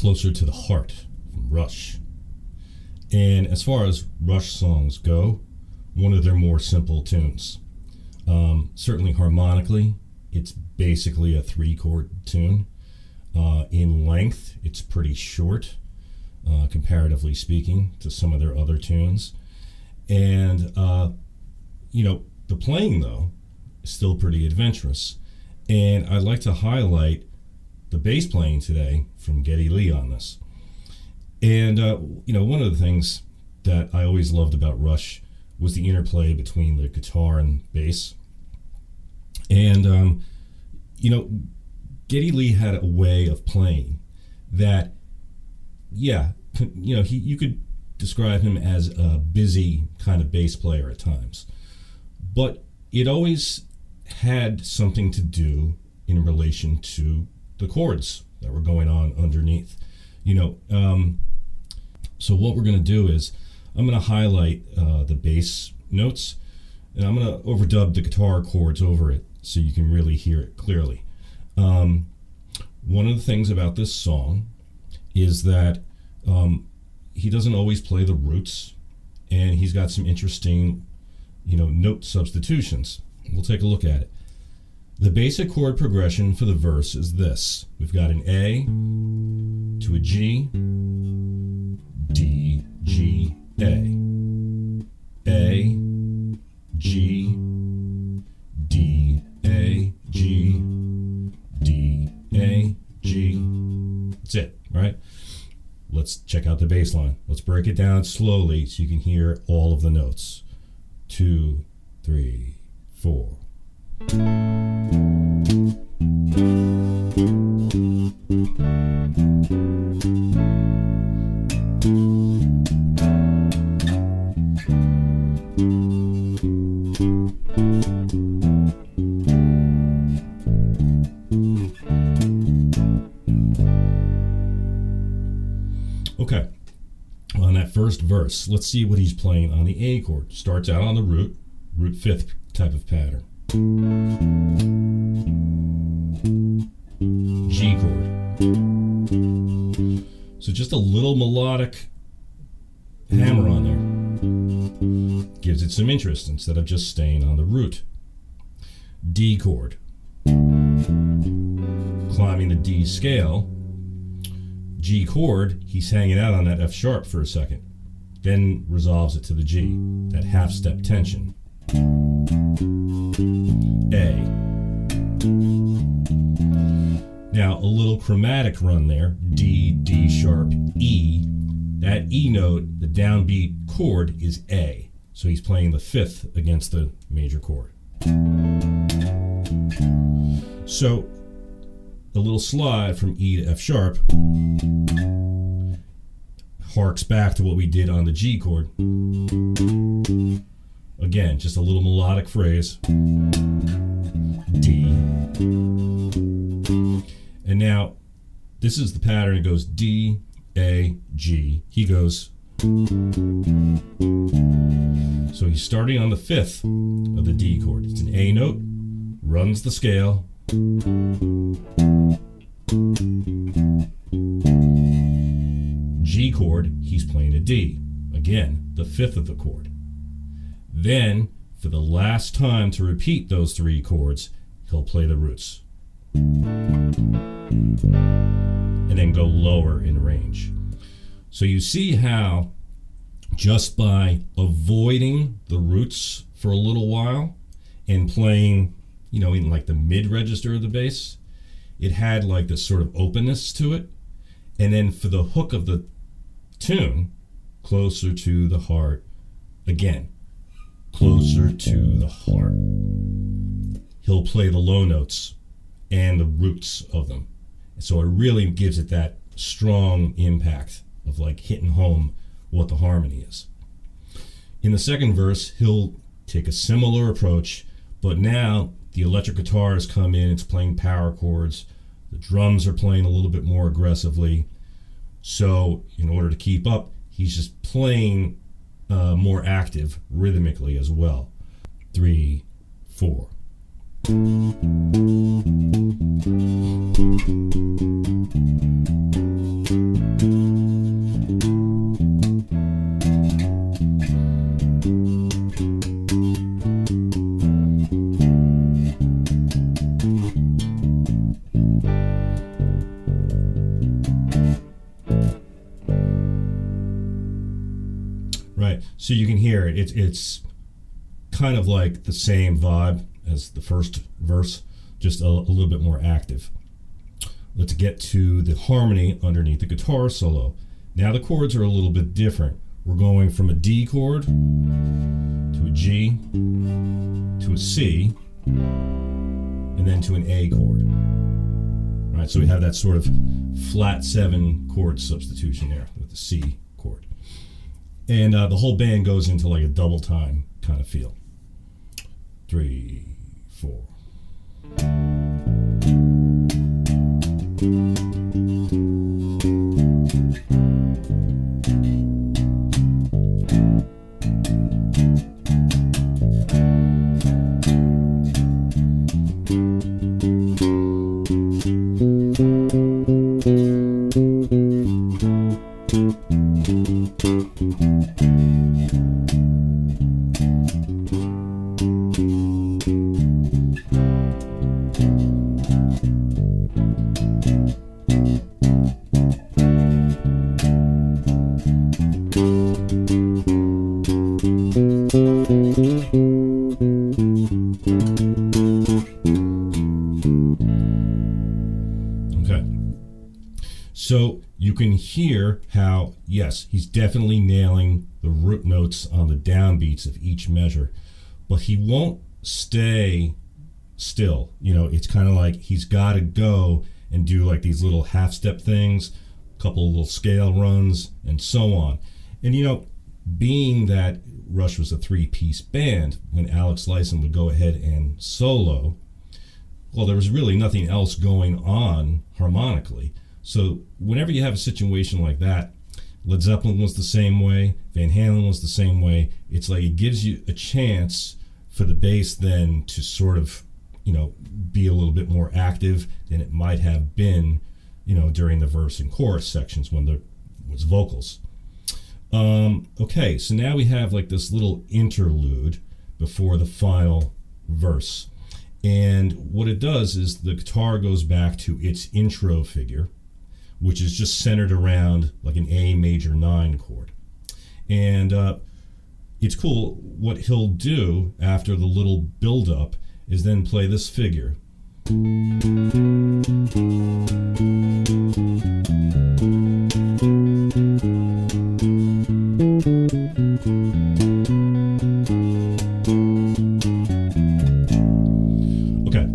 Closer to the Heart from Rush. And as far as Rush songs go, one of their more simple tunes. Certainly harmonically, it's basically a 3-chord tune. In length, it's pretty short, comparatively speaking, to some of their other tunes. And, the playing, though, is still pretty adventurous. And I'd like to highlight the bass playing today from Geddy Lee on this. And, one of the things that I always loved about Rush was the interplay between the guitar and bass. And, Geddy Lee had a way of playing that, you could describe him as a busy kind of bass player at times. But it always had something to do in relation to the chords that were going on underneath. So what we're going to do is I'm going to highlight the bass notes, and I'm going to overdub the guitar chords over it so you can really hear it clearly. One of the things about this song is that he doesn't always play the roots, and he's got some interesting, note substitutions. We'll take a look at it. The basic chord progression for the verse is this. We've got an A to a G, D, G, A, G, D, A, G, D, A, G. That's it, right? Let's check out the bass line. Let's break it down slowly so you can hear all of the notes. 2, 3, 4. Okay, on that first verse, let's see what he's playing on the A chord. Starts out on the root 5th type of pattern. G chord. So just a little melodic hammer on there. Gives it some interest instead of just staying on the root. D chord. Climbing the D scale. G chord, he's hanging out on that F sharp for a second, then resolves it to the G, that half step tension. A. Now a little chromatic run there, D, D sharp, E. That E note, the downbeat chord, is A. So he's playing the 5th against the major chord. So a little slide from E to F sharp harks back to what we did on the G chord. Again, just a little melodic phrase. D. And now, this is the pattern. It goes D, A, G. He goes. So he's starting on the 5th of the D chord. It's an A note, runs the scale. G chord, he's playing a D. Again, the 5th of the chord. Then, for the last time to repeat those 3 chords, he'll play the roots. And then go lower in range. So you see how just by avoiding the roots for a little while and playing, in like the mid register of the bass, it had like this sort of openness to it. And then for the hook of the tune, Closer to the Heart, again, closer to the heart. He'll play the low notes and the roots of them. So it really gives it that strong impact of like hitting home what the harmony is. In the second verse, he'll take a similar approach, but now the electric guitar has come in, it's playing power chords, the drums are playing a little bit more aggressively. So in order to keep up, he's just playing more active rhythmically as well. 3, 4. So you can hear it. It's kind of like the same vibe as the first verse, just a little bit more active. Let's get to the harmony underneath the guitar solo. Now the chords are a little bit different. We're going from a D chord to a G to a C and then to an A chord. All right, so we have that sort of flat 7 chord substitution there with the C chord. And the whole band goes into like a double time kind of feel. 3, 4. Okay. So you can hear how, yes, he's definitely nailing the root notes on the downbeats of each measure, but he won't stay still. You know, it's kind of like he's got to go and do like these little half-step things, a couple of little scale runs, and so on. And, you know, being that Rush was a 3-piece band, when Alex Lifeson would go ahead and solo, well, there was really nothing else going on harmonically. So whenever you have a situation like that, Led Zeppelin was the same way, Van Halen was the same way. It's like it gives you a chance for the bass then to sort of, you know, be a little bit more active than it might have been, you know, during the verse and chorus sections when there was vocals. Okay, so now we have like this little interlude before the final verse. And what it does is the guitar goes back to its intro figure, which is just centered around like an A major 9 chord. And it's cool. What he'll do after the little build-up is then play this figure. Okay,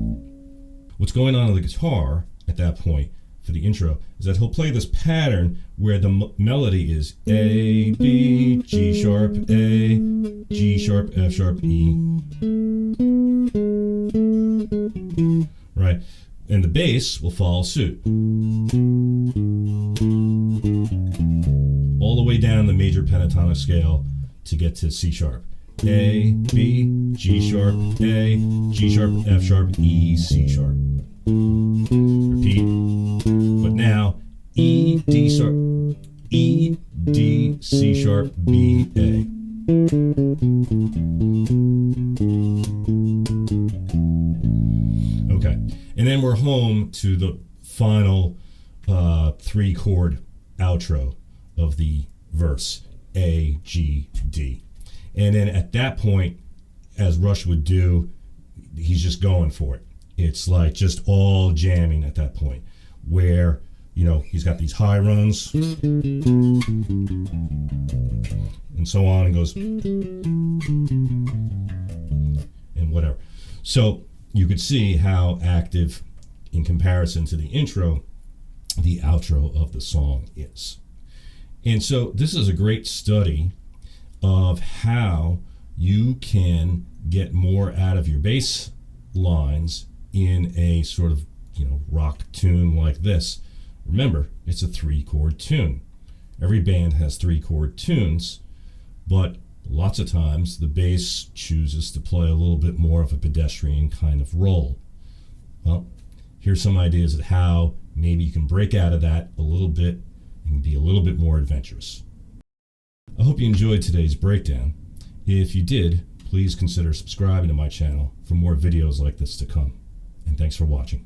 what's going on the guitar at that point for the intro is that he'll play this pattern where the melody is A, B, G sharp, A, G sharp, F sharp, E. Right? And the bass will follow suit. All the way down the major pentatonic scale to get to C sharp. A, B, G sharp, A, G sharp, F sharp, E, C sharp. Repeat. But now E, D sharp, E, D, C sharp, B, A. Okay, and then we're home to the final 3-chord outro of the verse, A, G, D. And then at that point, as Rush would do, he's just going for it. It's like just all jamming at that point, where, you know, he's got these high runs and so on, and goes and whatever. So you could see how active, in comparison to the intro, the outro of the song is. And so this is a great study of how you can get more out of your bass lines in a sort of, you know, rock tune like this. Remember, it's a 3-chord tune. Every band has 3-chord tunes, but lots of times the bass chooses to play a little bit more of a pedestrian kind of role. Well, here's some ideas of how maybe you can break out of that a little bit and be a little bit more adventurous. I hope you enjoyed today's breakdown. If you did, please consider subscribing to my channel for more videos like this to come. And thanks for watching.